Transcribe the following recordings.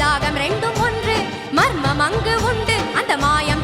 தாகம் ரெண்டும் ஒன்று மர்மம் அங்கு உண்டு அந்த மாயம்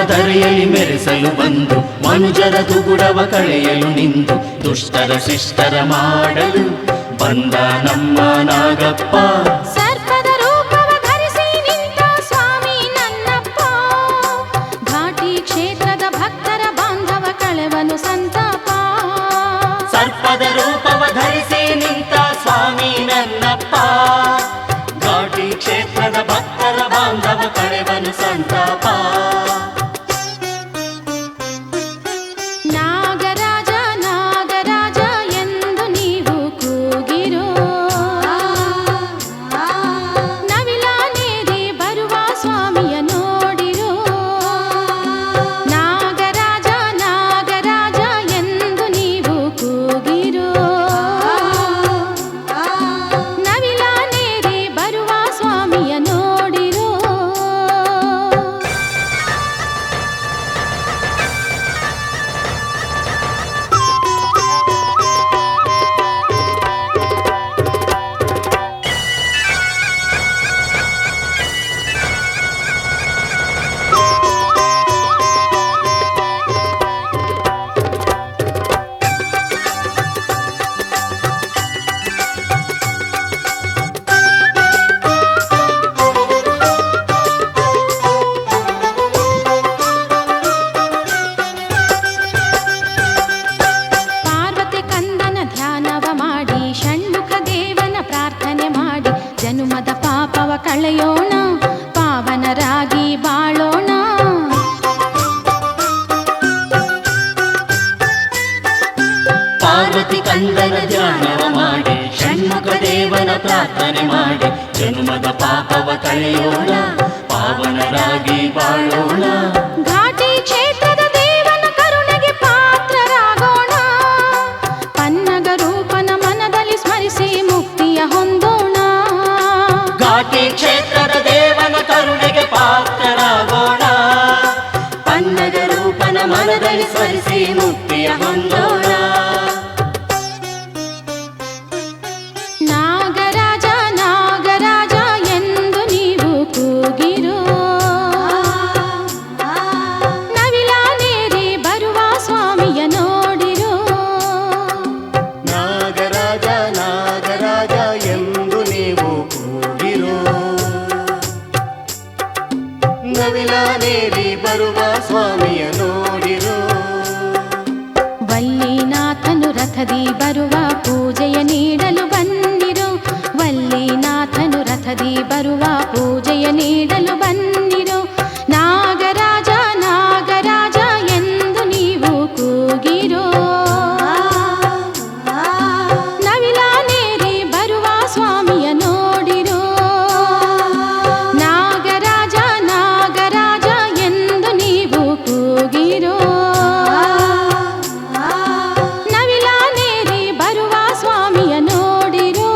ಧರೆಯಲ್ಲಿ ಮೆರೆಸಲು ಬಂದು ಮನುಜರ ದುಗುಡವ ಕಳೆಯಲು ನಿಂತು ದುಷ್ಟರ ಶಿಷ್ಟರ ಮಾಡಲು ಬಂದ ನಮ್ಮ ನಾಗಪ್ಪ. ಸರ್ಪದ ರೂಪವ ಧರಿಸಿ ನಿಂತ ಸ್ವಾಮಿ ನನ್ನಪ್ಪ, ಘಾಟಿ ಕ್ಷೇತ್ರದ ಭಕ್ತರ ಬಾಂಧವ ಕಳೆವನು ಸಂತಾಪ. ಸರ್ಪದ ರೂಪವ ಧರಿಸಿ ನಿಂತ ಸ್ವಾಮಿ ನನ್ನಪ್ಪ, ಘಾಟಿ ಕ್ಷೇತ್ರದ ಭಕ್ತರ ಬಾಂಧವ ಕಳೆವನು ಸಂತಾಪ. ಜನುಮದ ಪಾಪವ ಕಳೆಯೋಣ, ಪಾವನರಾಗಿ ಬಾಳೋಣ. ಪಾರ್ವತಿ ಕಂದನ ಧ್ಯಾನವ ಮಾಡಿ, ಷಣ್ಮುಖ ದೇವನ ಪ್ರಾರ್ಥನೆ ಮಾಡಿ, ಜನುಮದ ಪಾಪವ ಕಳೆಯೋಣ, ಪಾವನರಾಗಿ ಬಾಳೋಣ. ಘಾಟಿ ಕ್ಷೇತ್ರದ ದೇವನ ಕರುಣೆಗೆ ಪಾತ್ರರಾಗೋಣ, ಪನ್ನಗ ರೂಪನ ಮನದಲ್ಲಿ ಸ್ಮರಿಸಿ ಮುಕ್ತಿಯ ಹೊಂದೋಣ. ಘಾಟಿ ಕ್ಷೇತ್ರದ ದೇವನ ಕರುಣೆಗೆ ಪಾತ್ರರಾಗೋಣ, ಪನ್ನಗ ರೂಪನ ಮನದಲ್ಲಿ ಸ್ಮರಿಸಿ ಮುಕ್ತಿಯ ಹೊಂದೋಣ. ನಾಗರಾಜ ನಾಗರಾಜ ಎಂದು ನೀವು ಕೂಗಿರೋ, ನವಿಲಾನೇರಿ ಬರುವ ಸ್ವಾಮಿಯ ನೋಡಿರು. ವಲ್ಲಿನಾಥನು ರಥದಿ ಬರುವ ಪೂಜೆಯ ನೀಡಲು ಬನ್ನಿರು. ವಲ್ಲಿನಾಥನು ರಥದಿ ಬರುವ ಪೂಜೆಯ ನೀಡಲು ಬನ್ನಿರು. ನಾಗರಾಜ ನಾಗರಾಜ ಎಂದು ನೀವು ಕೂಗಿರೋ. ನವಿಲಾನೇರಿ ಬರುವ ಸ್ವಾಮಿಯ ನೋಡಿರೋ. ನಾಗರಾಜ ನಾಗರಾಜ ಎಂದು ನೀವು ಕೂಗಿರೋ. ನವಿಲಾನೇರಿ ಬರುವ ಸ್ವಾಮಿಯ ನೋಡಿರೋ.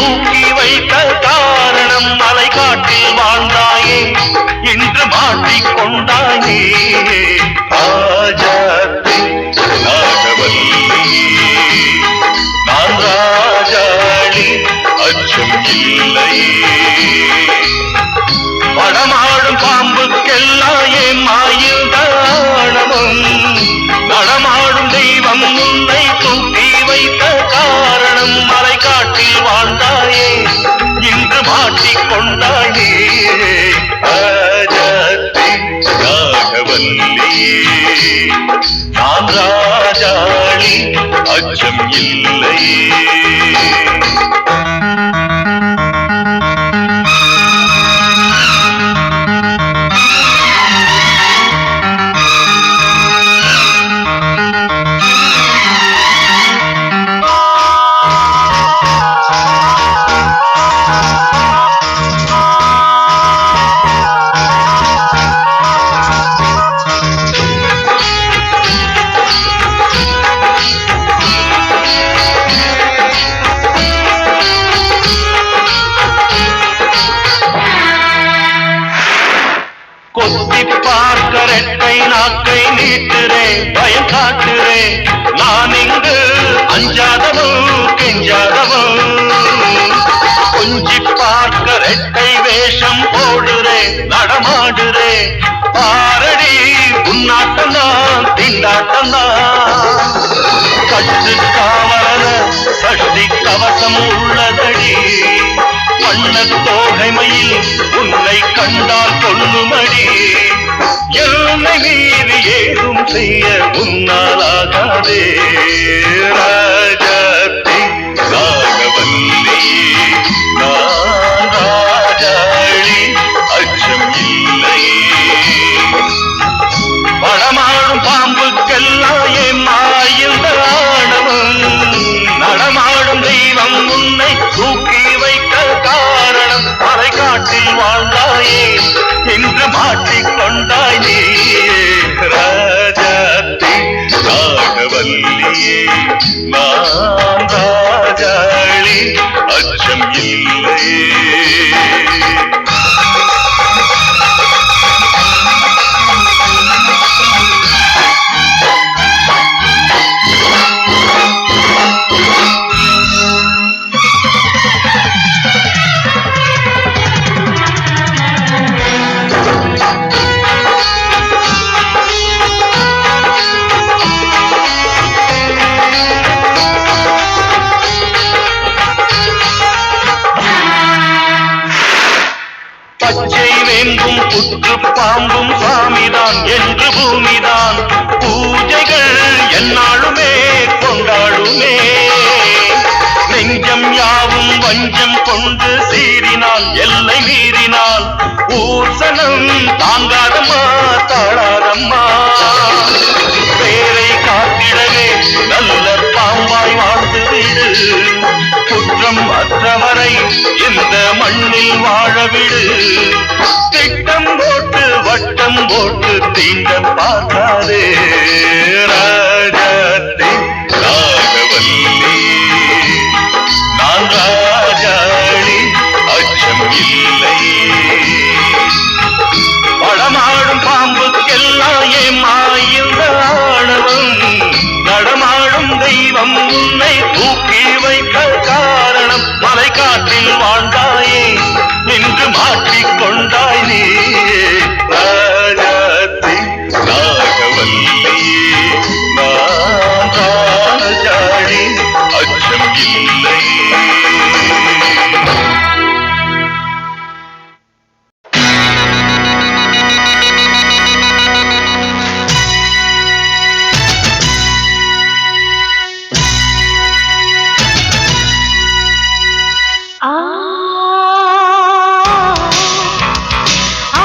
தூக்கி வைத்த காரணம் மலை காட்டில் வாழ்ந்தாயே இன்று மாட்டிக்கொண்டாயே ராஜாத்தி நாகவல்லி நான் ராஜாளி அச்சம் இல்லையே படமாடும் பாம்புக்கெல்லாம் ஏன் மாயில் தானமும் நடமாடும் தெய்வம் உன்னை தூக்கி வைத்த காரணம் மலை காட்டில் வாழ்ந்தாயே இன்று மாட்டிக்கொண்டாயே ராஜாத்தி ராகவல்லியே நான் ராஜாளி அச்சம் இல்லையே கொத்தி பார்க்க ரெட்டை நாக்கை நீட்டுறேன் பயம் காட்டுறேன் நான் இங்கு அஞ்சாதவோ கெஞ்சாதவோ கொஞ்சி பார்க்க ரெட்டை வேஷம் போடுறேன் நடமாடுறேன் பாரடி உன்னாட்டம்தான் திண்டாட்டம்தான் கட்டு காவலன சஷ்டி கவசம் உள்ளதடி வண்ண தோகைமையில் உன்னை கண்டால் கொல்லுமடி என்னை மீறி ஏதும் செய்ய உன்னாலாகாதே ராஜாத்தி ராகவல்லி நான் ராஜாளி அச்சம் இல்லையே படமாடும் பாம்புக்கெல்லாம் ஏன் மாயில் தானவம் நடமாடும் தெய்வம் உன்னை தூக்கி வைத்த காரணம் மலை காட்டில் வாழ்ந்தாயே இன்று மாட்டிக்கொண்டாய் நீ ராஜாத்தி ராகவல்லியே நான் ராஜாளி அச்சம் இல்லையே பச்சை வேம்பும் புற்று பாம்பும் சாமிதான் என்று பூமிதான் பூஜைகள் என்னாலுமே கொண்டாடுமே நெஞ்சம் யாவும் வஞ்சம் கொண்டு சீறினால் எல்லை மீறினால் ஊசனம் தாங்காதம்மா தாழாதம்மா பேரை காத்திடவே நல்ல பாம்பாய் வாழ்ந்து விடு குற்றம் அற்றவரை இந்த மண்ணில் வாழவிடு திட்டம் போட்டு வட்டம் போட்டு தீண்ட பார்க்காதே ராஜாத்தி ராகவல்லி நான் ராஜாளி அச்சம் இல்லை படமாடும் பாம்புக்கெல்லாம் ஏன் மாயில் தானவம் நடமாடும் தெய்வம் உன்னை தூக்கி வைக்க காரணம் மலை காட்டில் வாழ்ந்தாயே இன்று மாட்டிக்கொண்டாய் நீ ராஜாத்தி ராகவல்லி நான் ராஜாளி அச்சம் இல்லை ஆ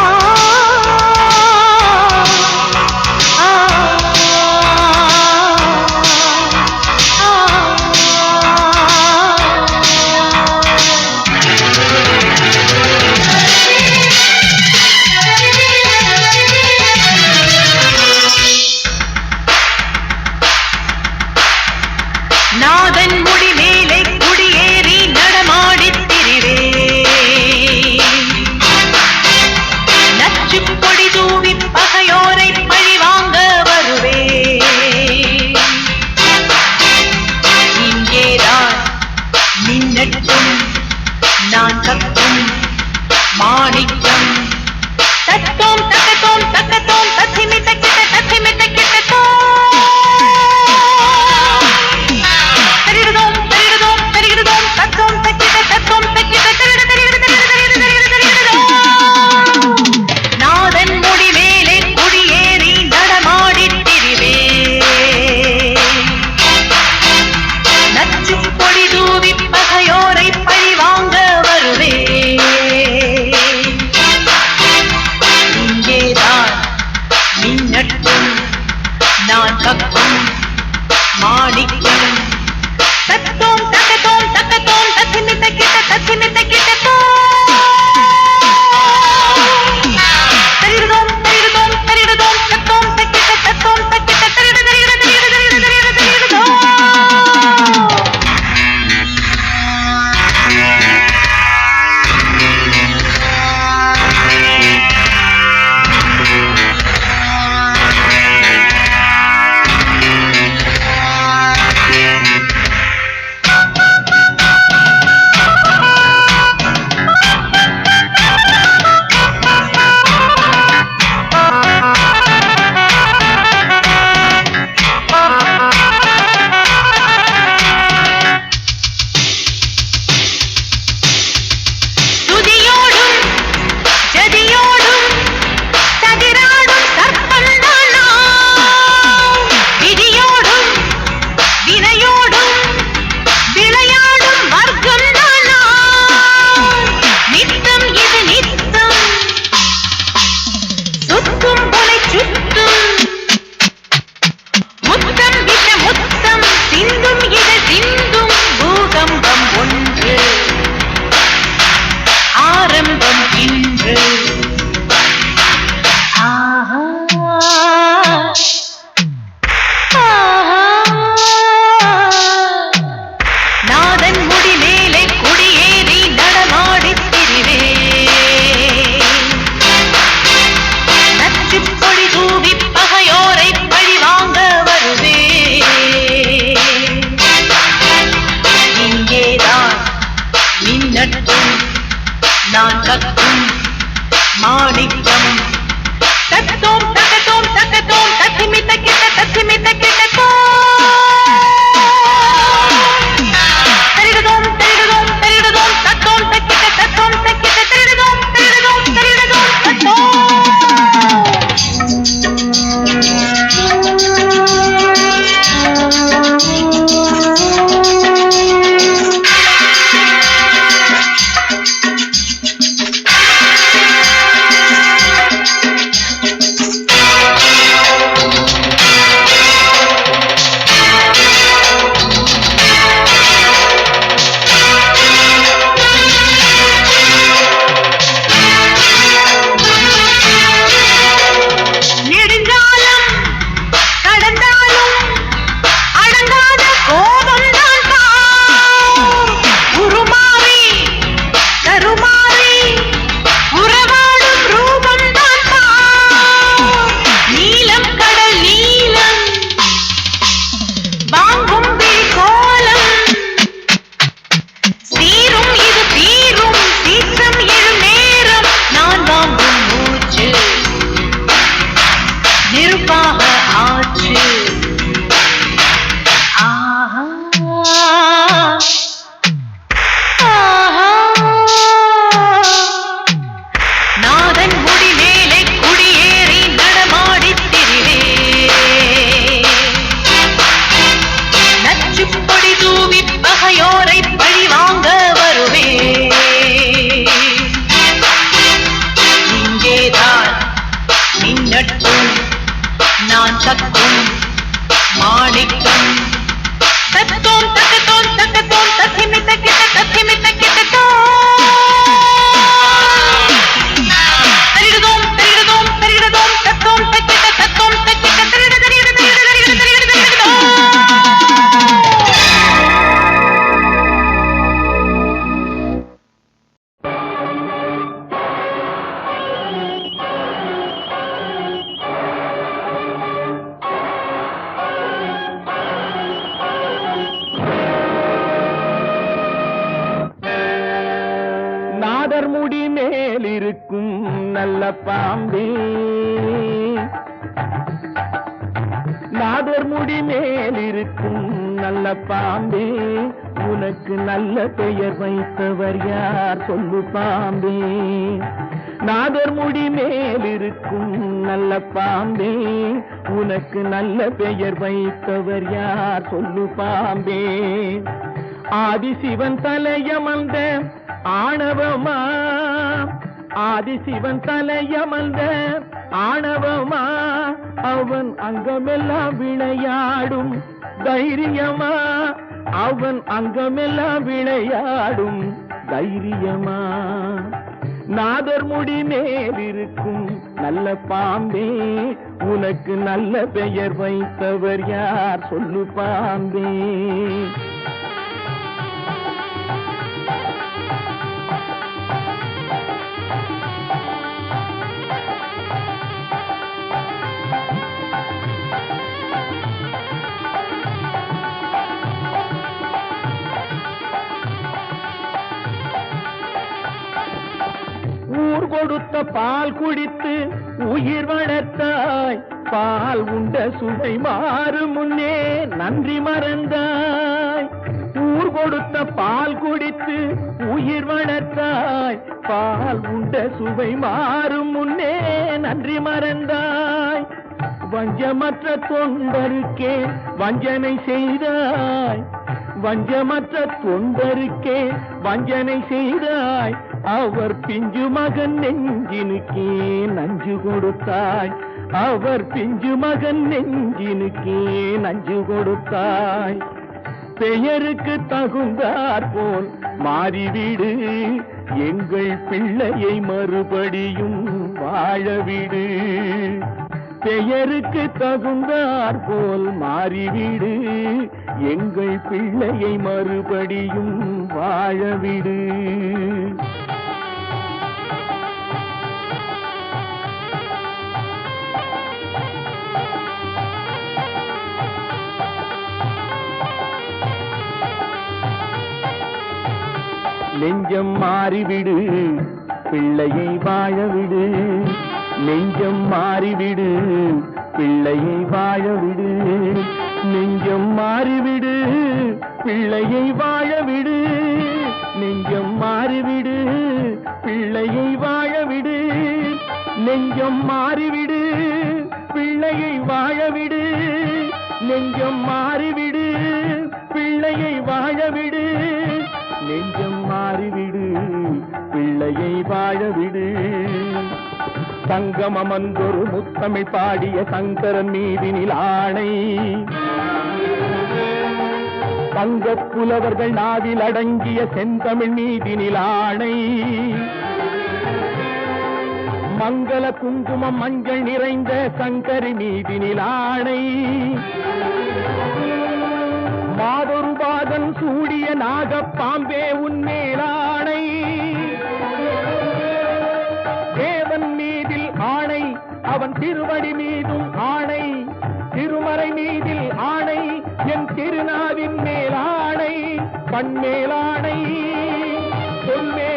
தித்திக்கும் தத்தோம் தக்கத்தோம் தக்கத்தோம் தத்திமி தக்கிட்ட தத்திமி தக்கிட்டோ தரிடுதோம் தரிடுதோம் தரிடுதோம் தத்தோம் தக்கிட்ட தத்தோம் தக்கிட்ட தரிடு தரிடு தரிடு தரிடு தரிடு தரிடுதோ நாதர் முடி மேலிருக்கும் நல்ல பாம்பே நாதர் முடி மேலிருக்கும் நல்ல பாம்பே உனக்கு நல்ல பெயர் வைத்தவர் யார் சொல்லு பாம்பே நாதர் முடி மேலிருக்கும் நல்ல பாம்பே உனக்கு நல்ல பெயர் வைத்தவர் யார் சொல்லு பாம்பே ஆதிசிவன் தலையமர்ந்த ஆணவமா ஆதிசிவன் தலையமர்ந்த ஆணவமா அவன் அங்கமெல்லாம் விளையாடும் தைரியமா அவன் அங்கமெல்லாம் விளையாடும் தைரியமா நாதர் முடி மேலிருக்கும் நல்ல பாம்பே உனக்கு நல்ல பெயர் வைத்தவர் யார் சொல்லு பாம்பே ஊர் கொடுத்த பால் குடித்து உயிர் வளர்த்தாய் பால் உண்ட சுவை மாறும் முன்னே நன்றி மறந்தாய் ஊர் கொடுத்த பால் குடித்து உயிர் வளர்த்தாய் பால் உண்ட சுவை மாறும் முன்னே நன்றி மறந்தாய் வஞ்சமற்ற தொண்டருக்கே வஞ்சனை செய்தாய் வஞ்சமற்ற தொண்டருக்கே வஞ்சனை செய்தாய் அவர் பிஞ்சு மகன் நெஞ்சினுக்கே நஞ்சு கொடுத்தாய் அவர் பிஞ்சு மகன் நெஞ்சினுக்கே நஞ்சு கொடுத்தாய் பெயருக்கு தகுந்தாற் போல் மாறிவிடு எங்கள் பிள்ளையை மறுபடியும் வாழவிடு பெயருக்கு தகுந்தாற் போல் மாறிவிடு எங்கள் பிள்ளையை மறுபடியும் வாழவிடு நெஞ்சம் மாறிவிடு பிள்ளையை வாழவிடு நெஞ்சம் மாறிவிடு பிள்ளையை வாழவிடு நெஞ்சம் மாறிவிடு பிள்ளையை வாழவிடு நெஞ்சம் மாறிவிடு பிள்ளையை வாழவிடு நெஞ்சம் மாறிவிடு பிள்ளையை வாழவிடு நெஞ்சம் மாறிவிடு பிள்ளையை வாழவிடு நெஞ்சம் மாறிவிடு பிள்ளையை வாழவிடு சங்கமமன்றொரு முத்தமிழ் பாடிய சங்கரன் மீதினில் ஆணை தங்கப் புலவர்கள் நாவில் அடங்கிய செந்தமிழ் மீதினில் ஆணை மங்கள குங்குமம் மஞ்சள் நிறைந்த சங்கரி மீதினில் ஆணை மாதொரு பாதன் சூடிய நாகப்பாம்பே உன்மேலாணை தேவன் மீதில் ஆணை அவன் திருவடி மீதும் ஆணை திருமறை மீதில் ஆணை என் திருநாவின் மேலாணை கண்மேலாணை சொல்மே